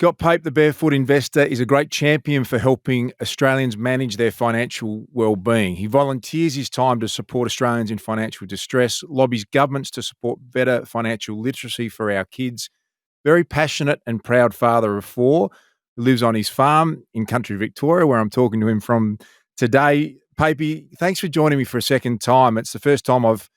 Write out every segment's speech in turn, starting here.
Scott Pape, the Barefoot Investor, is a great champion for helping Australians manage their financial well-being. He volunteers his time to support Australians in financial distress, lobbies governments to support better financial literacy for our kids. Very passionate and proud father of four who lives on his farm in country Victoria, where I'm talking to him from today. Pape, thanks for joining me for a second time. It's the first time I've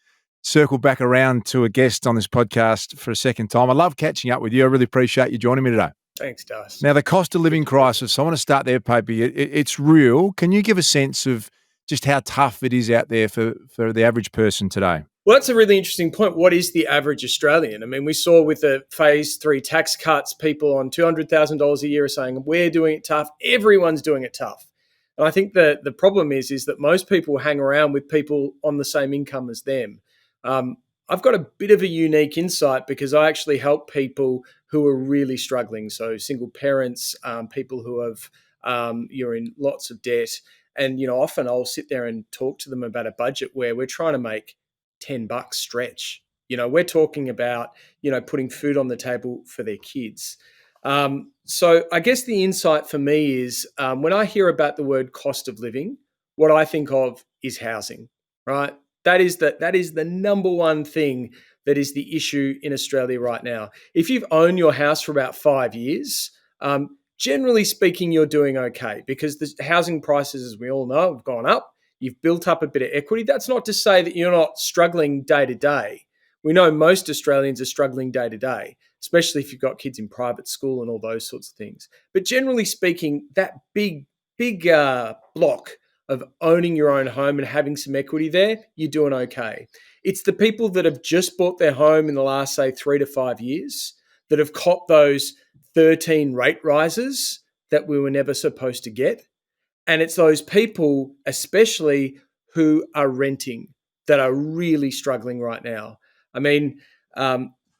circled back around to a guest on this podcast for a second time. I love catching up with you. I really appreciate you joining me today. Thanks, Darcy. Now, the cost of living crisis, I want to start there, Pape. It's real. Can you give a sense of just how tough it is out there for the average person today? Well, that's a really interesting point. What is the average Australian? I mean, we saw with the phase 3 tax cuts, people on $200,000 a year are saying, we're doing it tough. Everyone's doing it tough. And I think the problem is that most people hang around with people on the same income as them. I've got a bit of a unique insight because I actually help people who are really struggling. So single parents, people who have, you're in lots of debt. And, often I'll sit there and talk to them about a budget where we're trying to make $10 stretch. We're talking about, putting food on the table for their kids. So I guess the insight for me is when I hear about the word cost of living, what I think of is housing, right? That is the number one thing that is the issue in Australia right now. If you've owned your house for about 5 years, generally speaking, you're doing okay because the housing prices, as we all know, have gone up. You've built up a bit of equity. That's not to say that you're not struggling day to day. We know most Australians are struggling day to day, especially if you've got kids in private school and all those sorts of things. But generally speaking, that big block of owning your own home and having some equity there, you're doing okay. It's the people that have just bought their home in the last, say, 3 to 5 years that have copped those 13 rate rises that we were never supposed to get. And it's those people, especially who are renting, that are really struggling right now. I mean,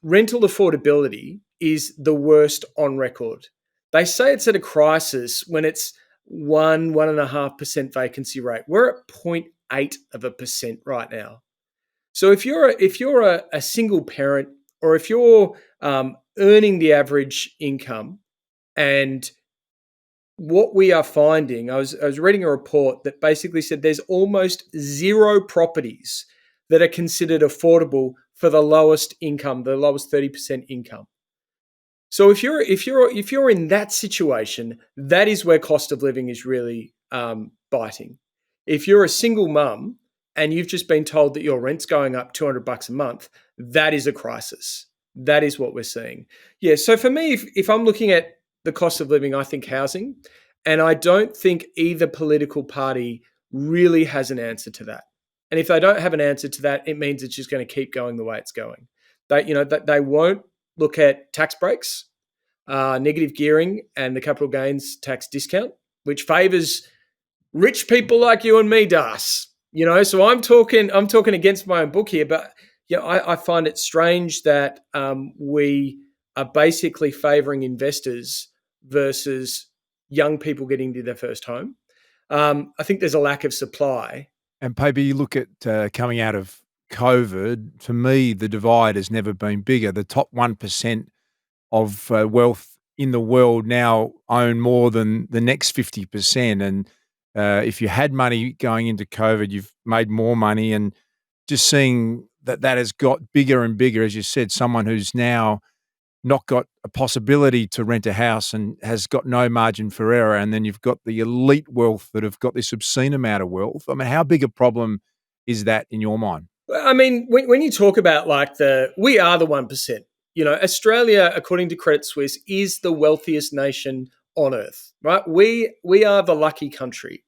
rental affordability is the worst on record. They say it's at a crisis when it's 1.5% vacancy rate. We're at 0.8% right now. So if you're a single parent or if you're earning the average income, and what we are finding, I was reading a report that basically said there's almost zero properties that are considered affordable for the lowest income, the lowest 30% income. So if you're in that situation, that is where cost of living is really biting. If you're a single mum and you've just been told that your rent's going up $200 a month, that is a crisis. That is what we're seeing. Yeah. So for me, if I'm looking at the cost of living, I think housing, and I don't think either political party really has an answer to that. And if they don't have an answer to that, it means it's just going to keep going the way it's going. They won't look at tax breaks, negative gearing, and the capital gains tax discount, which favours rich people like you and me, Das. So I'm talking against my own book here, but I find it strange that we are basically favouring investors versus young people getting to their first home. I think there's a lack of supply. And Pape, you look at coming out of COVID, for me, the divide has never been bigger. The top 1% of wealth in the world now own more than the next 50%. And if you had money going into COVID, you've made more money. And just seeing that has got bigger and bigger, as you said, someone who's now not got a possibility to rent a house and has got no margin for error. And then you've got the elite wealth that have got this obscene amount of wealth. I mean, how big a problem is that in your mind? I mean, when you talk about we are the 1%. Australia, according to Credit Suisse, is the wealthiest nation on earth, right? We are the lucky country,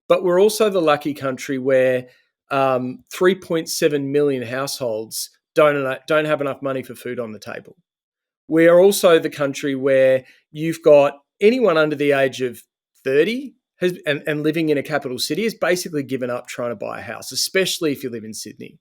but we're also the lucky country where 3.7 million households don't have enough money for food on the table. We are also the country where you've got anyone under the age of 30 and living in a capital city has basically given up trying to buy a house, especially if you live in Sydney.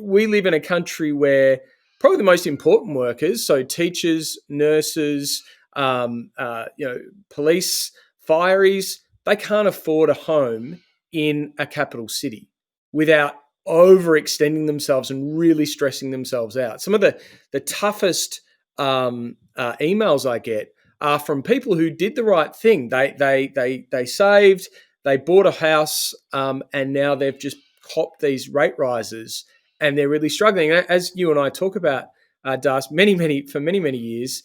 We live in a country where probably the most important workers, so teachers, nurses, police, fireys, they can't afford a home in a capital city without overextending themselves and really stressing themselves out. Some of the toughest emails I get are from people who did the right thing. They saved, they bought a house, and now they've just copped these rate rises, and they're really struggling. As you and I talk about, Das, for many years,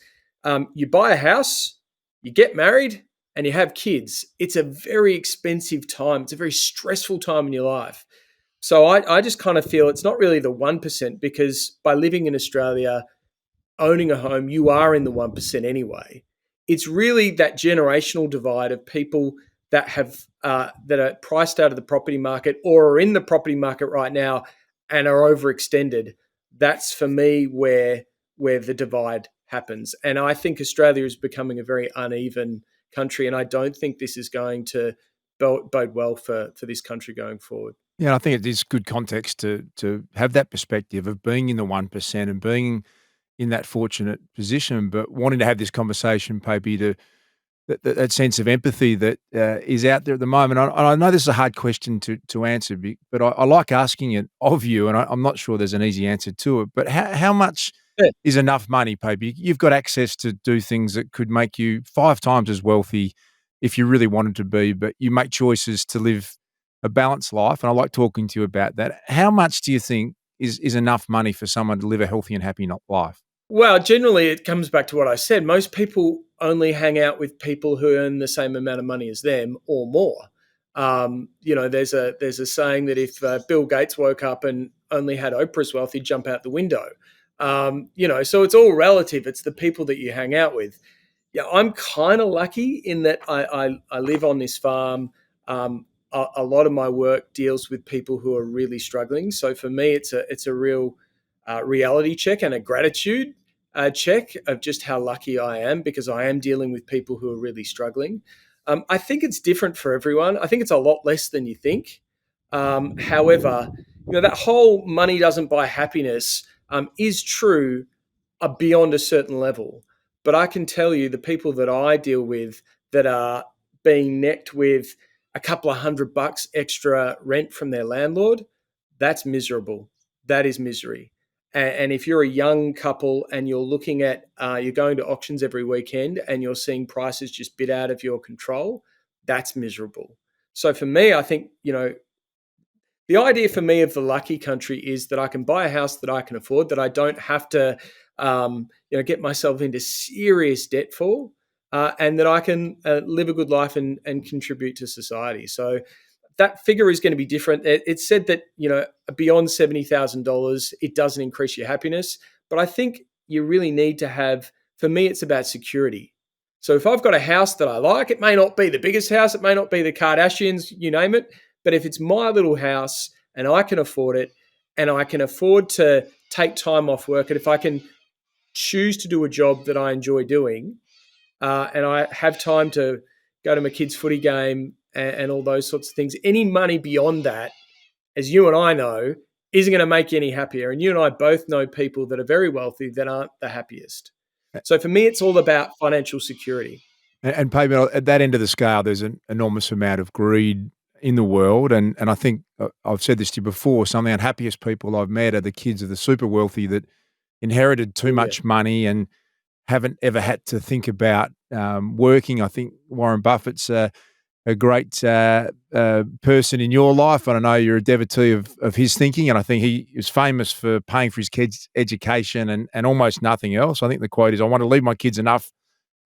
you buy a house, you get married, and you have kids. It's a very expensive time. It's a very stressful time in your life. So I just kind of feel it's not really the 1%, because by living in Australia, owning a home, you are in the 1% anyway. It's really that generational divide of people that have that are priced out of the property market or are in the property market right now and are overextended. That's for me where the divide happens. And I think Australia is becoming a very uneven country, and I don't think this is going to bode well for this country going forward. Yeah, I think it is good context to have that perspective of being in the 1% and being in that fortunate position, but wanting to have this conversation, maybe to that sense of empathy that is out there at the moment. I know this is a hard question to answer, but I like asking it of you, and I'm not sure there's an easy answer to it. But how much Yeah. is enough money, Pape? You've got access to do things that could make you 5 times as wealthy if you really wanted to be, but you make choices to live a balanced life, and I like talking to you about that. How much do you think is enough money for someone to live a healthy and happy life? Well, generally, it comes back to what I said. Most people only hang out with people who earn the same amount of money as them or more. There's a saying that if Bill Gates woke up and only had Oprah's wealth, he'd jump out the window. So it's all relative. It's the people that you hang out with. Yeah, I'm kind of lucky in that I live on this farm. A lot of my work deals with people who are really struggling. So for me, it's a real reality check and a gratitude check of just how lucky I am, because I am dealing with people who are really struggling. I think it's different for everyone. I think it's a lot less than you think. However, that whole money doesn't buy happiness is true beyond a certain level. But I can tell you the people that I deal with that are being necked with a couple of $100 extra rent from their landlord, that's miserable. That is misery. And if you're a young couple and you're looking at, you're going to auctions every weekend and you're seeing prices just bit out of your control, that's miserable. So for me, I think, the idea for me of the lucky country is that I can buy a house that I can afford, that I don't have to, get myself into serious debt for, and that I can live a good life and contribute to society. So that figure is going to be different. It's said that beyond $70,000, it doesn't increase your happiness, but I think you really need to have. For me, it's about security. So if I've got a house that I like, it may not be the biggest house, it may not be the Kardashians, you name it, but if it's my little house and I can afford it, and I can afford to take time off work, and if I can choose to do a job that I enjoy doing, and I have time to go to my kids' footy game and all those sorts of things, any money beyond that, as you and I know, isn't going to make you any happier. And you and I both know people that are very wealthy that aren't the happiest. So for me, it's all about financial security. And payment at that end of the scale, there's an enormous amount of greed in the world, and I think I've said this to you before. Some of the unhappiest people I've met are the kids of the super wealthy that inherited too Oh, yeah. much money and haven't ever had to think about working. I think Warren Buffett's a great person in your life, and I know you're a devotee of his thinking, and I think he is famous for paying for his kids' education and almost nothing else. I think the quote is, "I want to leave my kids enough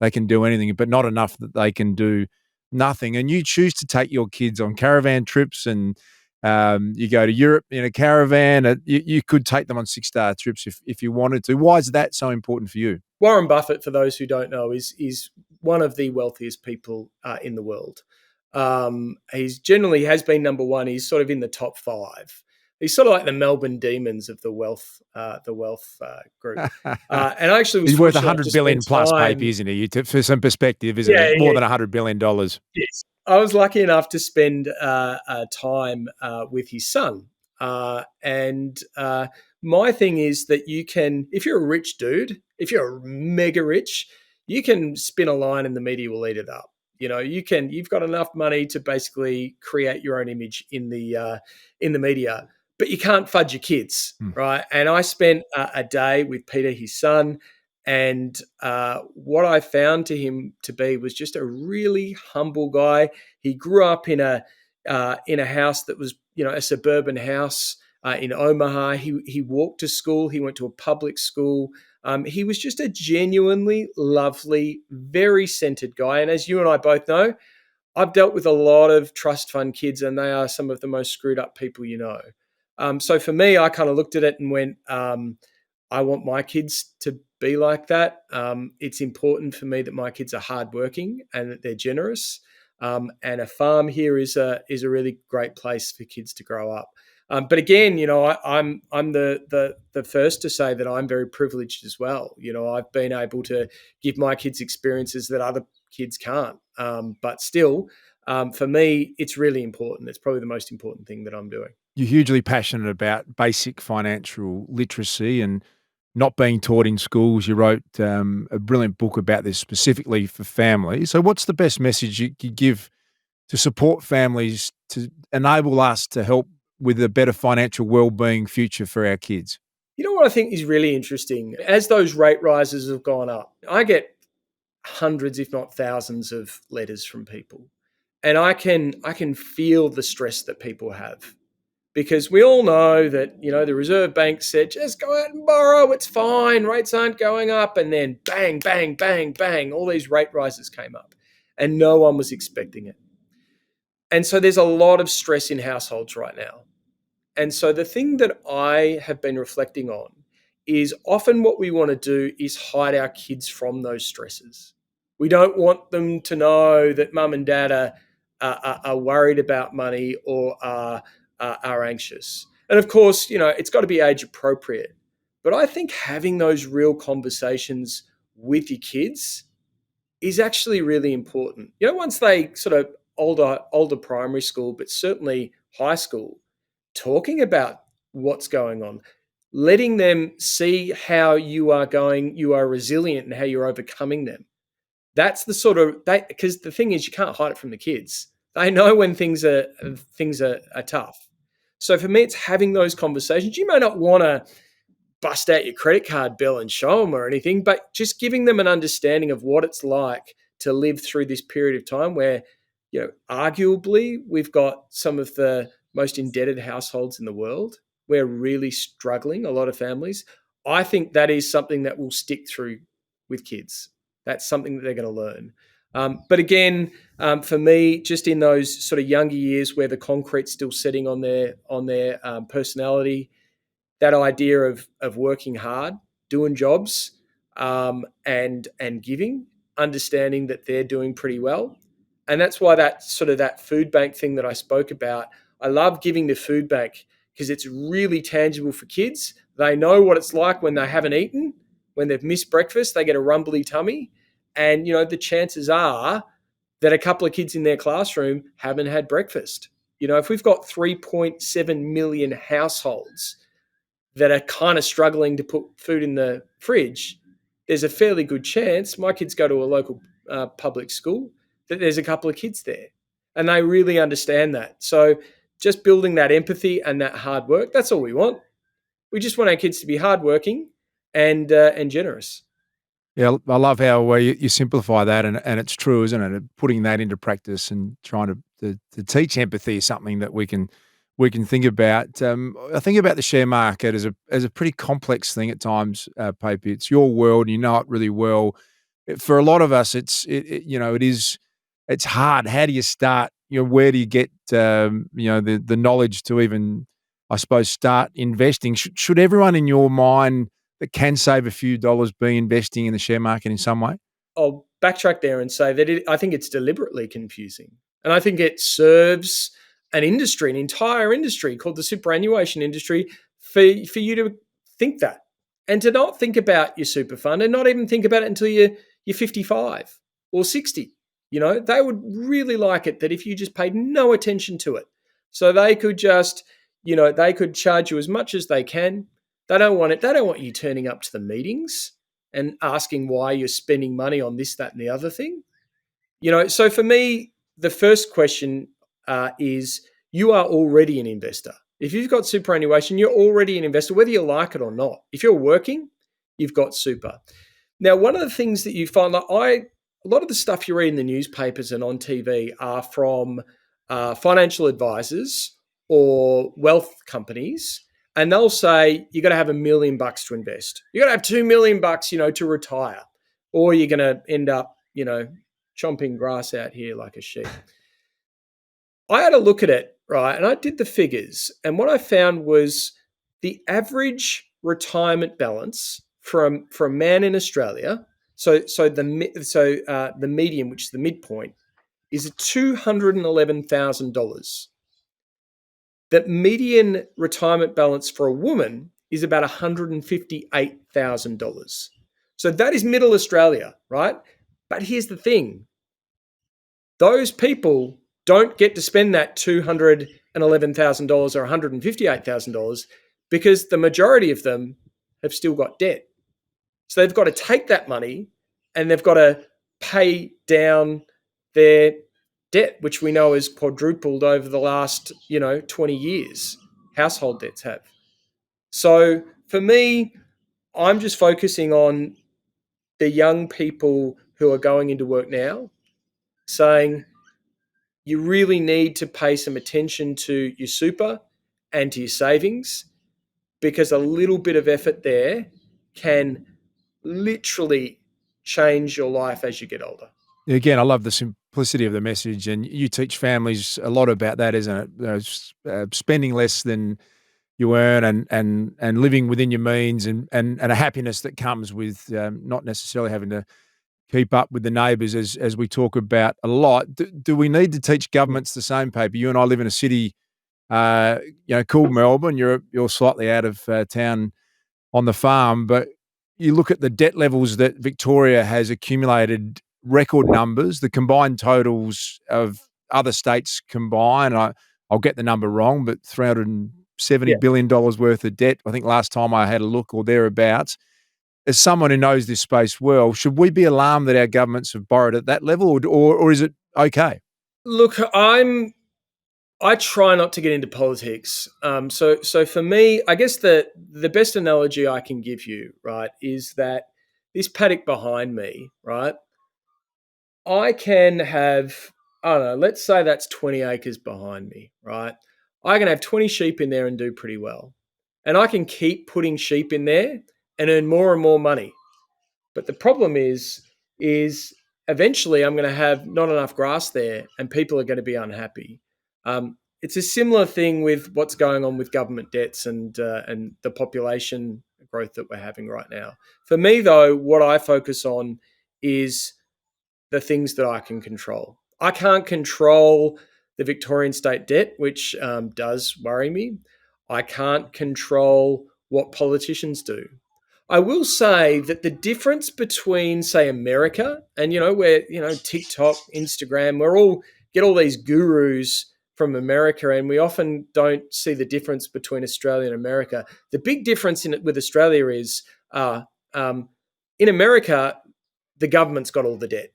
they can do anything, but not enough that they can do nothing." And you choose to take your kids on caravan trips, and you go to Europe in a caravan. You could take them on 6-star trips if you wanted to. Why is that so important for you? Warren Buffett, for those who don't know, is one of the wealthiest people in the world. He's generally has been number one. He's sort of in the top five. He's sort of like the Melbourne Demons of the wealth group. And I actually was He's worth fortunate enough to 100 billion spend plus, Pape, time. isn't he? For some perspective, isn't Yeah, he? More yeah, than $100 billion. yes. I was lucky enough to spend time with his son. And my thing is that you can, if you're a rich dude, if you're mega rich, you can spin a line and the media will eat it up. You've got enough money to basically create your own image in the media, but you can't fudge your kids, Hmm. right? And I spent a day with Peter, his son, And what I found to him to be was just a really humble guy. He grew up in a house that was, a suburban house in Omaha. He walked to school. He went to a public school. He was just a genuinely lovely, very centered guy. And as you and I both know, I've dealt with a lot of trust fund kids, and they are some of the most screwed up people you know. So for me, I kind of looked at it and went, I want my kids to be like that. It's important for me that my kids are hardworking and that they're generous. And a farm here is a really great place for kids to grow up. But again, I'm the first to say that I'm very privileged as well. I've been able to give my kids experiences that other kids can't. But still, for me, it's really important. It's probably the most important thing that I'm doing. You're hugely passionate about basic financial literacy and not being taught in schools. You wrote a brilliant book about this specifically for families. So, what's the best message you could give to support families to enable us to help with a better financial well-being future for our kids? You know what I think is really interesting? As those rate rises have gone up, I get hundreds, if not thousands, of letters from people, and I can feel the stress that people have, because we all know that the Reserve Bank said just go out and borrow, it's fine, rates aren't going up, and then bang, bang, bang, bang, all these rate rises came up, and no one was expecting it, and so there's a lot of stress in households right now. And so the thing that I have been reflecting on is often what we want to do is hide our kids from those stresses. We don't want them to know that mum and dad are worried about money or are anxious. And of course, it's got to be age appropriate. But I think having those real conversations with your kids is actually really important. Once they sort of older primary school, but certainly high school, talking about what's going on, letting them see how you are resilient and how you're overcoming them. That's the sort of because the thing is you can't hide it from the kids. They know when things are tough. So for me, it's having those conversations. You may not want to bust out your credit card bill and show them or anything, but just giving them an understanding of what it's like to live through this period of time where, arguably we've got some of the most indebted households in the world. We're really struggling, a lot of families. I think that is something that will stick through with kids. That's something that they're going to learn. But again, for me, just in those sort of younger years where the concrete's still sitting on their personality, that idea of working hard, doing jobs, and giving, understanding that they're doing pretty well, and that's why that food bank thing that I spoke about. I love giving the food bank because it's really tangible for kids. They know what it's like when they haven't eaten, when they've missed breakfast, they get a rumbly tummy, and the chances are that a couple of kids in their classroom haven't had breakfast. If we've got 3.7 million households that are kind of struggling to put food in the fridge, there's a fairly good chance my kids go to a local public school that there's a couple of kids there. And they really understand that. So just building that empathy and that hard work, that's all we want. We just want our kids to be hardworking and generous. Yeah, I love how you simplify that, and it's true, isn't it? Putting that into practice and trying to teach empathy is something that we can think about. I think about the share market as a pretty complex thing at times, Pape. It's your world, you know it really well. For a lot of us, it's hard. How do you start? Where do you get the knowledge to even, I suppose, start investing? Should everyone in your mind that can save a few dollars be investing in the share market in some way? I'll backtrack there and say that I think it's deliberately confusing. And I think it serves an entire industry called the superannuation industry for you to think that and to not think about your super fund and not even think about it until you're 55 or 60. They would really like it that if you just paid no attention to it. So they could just, they could charge you as much as they can. They don't want it. They don't want you turning up to the meetings and asking why you're spending money on this, that, and the other thing. So for me, the first question is you are already an investor. If you've got superannuation, you're already an investor, whether you like it or not. If you're working, you've got super. Now, one of the things that you find, a lot of the stuff you read in the newspapers and on TV are from financial advisors or wealth companies, and they'll say you got to have $1 million to invest. You got to have $2 million, to retire, or you're going to end up, chomping grass out here like a sheep. I had a look at it, right, and I did the figures, and what I found was the average retirement balance for a man in Australia. The median, which is the midpoint, is $211,000. The median retirement balance for a woman is about $158,000. So that is middle Australia, right? But here's the thing: those people don't get to spend that $211,000 or $158,000 because the majority of them have still got debt. So they've got to take that money and they've got to pay down their debt, which we know has quadrupled over the last, 20 years. Household debts have. So for me, I'm just focusing on the young people who are going into work now, saying you really need to pay some attention to your super and to your savings, because a little bit of effort there can literally change your life as you get older. Again, I love the simplicity of the message, and you teach families a lot about that, isn't it? Spending less than you earn, and living within your means, and a happiness that comes with not necessarily having to keep up with the neighbours, as we talk about a lot. Do we need to teach governments the same, Paper? You and I live in a city, called Melbourne. You're slightly out of town on the farm, but you look at the debt levels that Victoria has accumulated, record numbers, the combined totals of other states combined. I'll get the number wrong, but $370 billion worth of debt, I think last time I had a look, or thereabouts. As someone who knows this space well, should we be alarmed that our governments have borrowed at that level, or is it okay? Look, I try not to get into politics. So for me, I guess the best analogy I can give you, right, is that this paddock behind me, right, I can have, I don't know, let's say that's 20 acres behind me, right? I can have 20 sheep in there and do pretty well. And I can keep putting sheep in there and earn more and more money. But the problem is eventually I'm going to have not enough grass there and people are going to be unhappy. It's a similar thing with what's going on with government debts and the population growth that we're having right now. For me, though, what I focus on is the things that I can control. I can't control the Victorian state debt, which does worry me. I can't control what politicians do. I will say that the difference between, say, America and, where, TikTok, Instagram, we're all get all these gurus from America, and we often don't see the difference between Australia and America. The big difference with Australia is in America, the government's got all the debt.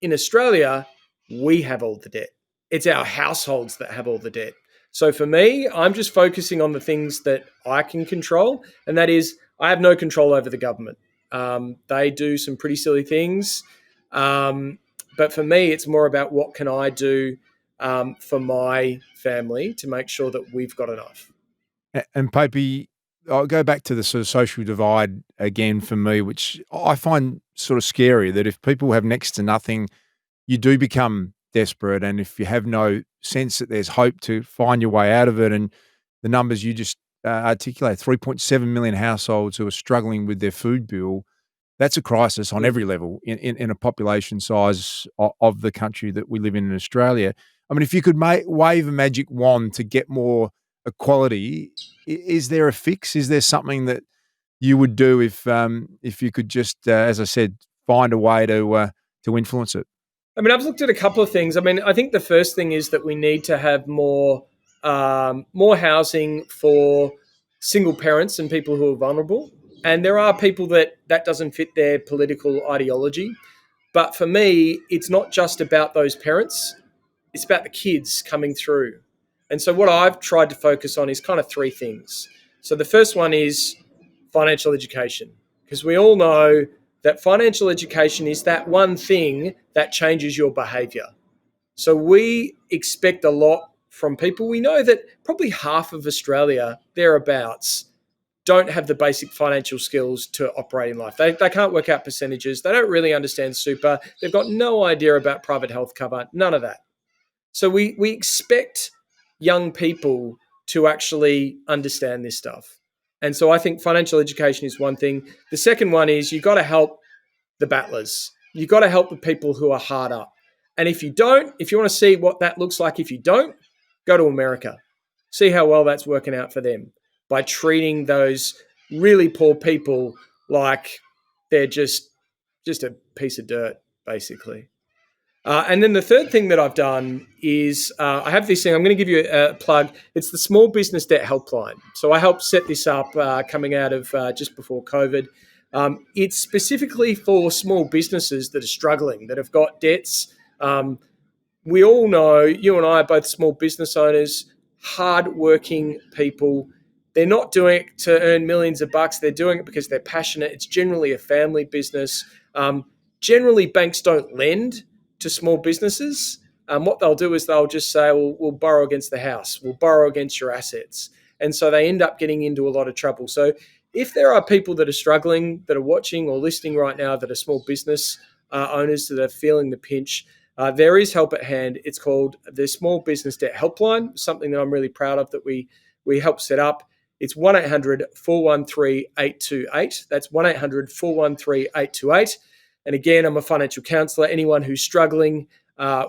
In Australia, we have all the debt. It's our households that have all the debt. So for me, I'm just focusing on the things that I can control, and that is I have no control over the government. They do some pretty silly things. But for me, it's more about what can I do for my family to make sure that we've got enough. And Popey, I'll go back to the sort of social divide again for me, which I find sort of scary, that if people have next to nothing, you do become desperate. And if you have no sense that there's hope to find your way out of it, and the numbers you just articulate, 3.7 million households who are struggling with their food bill, that's a crisis on every level in a population size of the country that we live in Australia. I mean, if you could wave a magic wand to get more equality, is there a fix? Is there something that you would do if you could just, as I said, find a way to influence it? I mean, I've looked at a couple of things. I mean, I think the first thing is that we need to have more housing for single parents and people who are vulnerable. And there are people that doesn't fit their political ideology. But for me, it's not just about those parents. It's about the kids coming through. And so what I've tried to focus on is kind of three things. So the first one is financial education, because we all know that financial education is that one thing that changes your behavior. So we expect a lot from people. We know that probably half of Australia, thereabouts, don't have the basic financial skills to operate in life. They can't work out percentages. They don't really understand super. They've got no idea about private health cover, none of that. So we expect young people to actually understand this stuff. And so I think financial education is one thing. The second one is you've got to help the battlers. You've got to help the people who are hard up. And if you want to see what that looks like if you don't, go to America. See how well that's working out for them by treating those really poor people like they're just a piece of dirt, basically. And then the third thing that I've done is I have this thing. I'm going to give you a plug. It's the Small Business Debt Helpline. So I helped set this up coming out of just before COVID. It's specifically for small businesses that are struggling, that have got debts. We all know, you and I are both small business owners, hard-working people. They're not doing it to earn millions of bucks. They're doing it because they're passionate. It's generally a family business. Generally, banks don't lend to small businesses. What they'll do is they'll just say, well, we'll borrow against the house. We'll borrow against your assets. And so they end up getting into a lot of trouble. So if there are people that are struggling, that are watching or listening right now, that are small business owners that are feeling the pinch, there is help at hand. It's called the Small Business Debt Helpline, something that I'm really proud of that we helped set up. It's 1-800-413-828. That's 1-800-413-828. And again, I'm a financial counsellor. Anyone who's struggling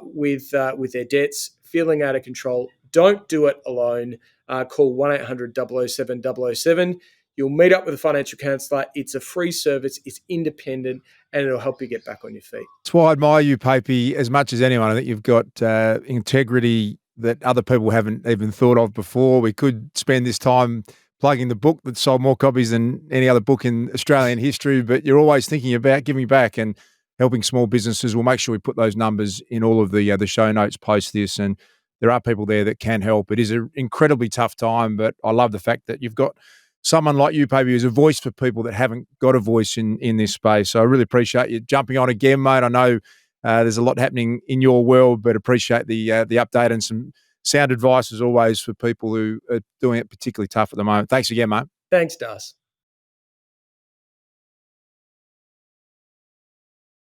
with their debts, feeling out of control, don't do it alone. Call 1-800-007-007. You'll meet up with a financial counsellor. It's a free service. It's independent, and it'll help you get back on your feet. That's why I admire you, Pape, as much as anyone. I think you've got integrity that other people haven't even thought of before. We could spend this time plugging the book that sold more copies than any other book in Australian history, but you're always thinking about giving back and helping small businesses. We'll make sure we put those numbers in all of the show notes post this, and there are people there that can help. It is an incredibly tough time, but I love the fact that you've got someone like you, Pape, who's a voice for people that haven't got a voice in this space. So I really appreciate you jumping on again, mate. I know there's a lot happening in your world, but appreciate the update and some sound advice as always for people who are doing it particularly tough at the moment. Thanks again, mate. Thanks, Das.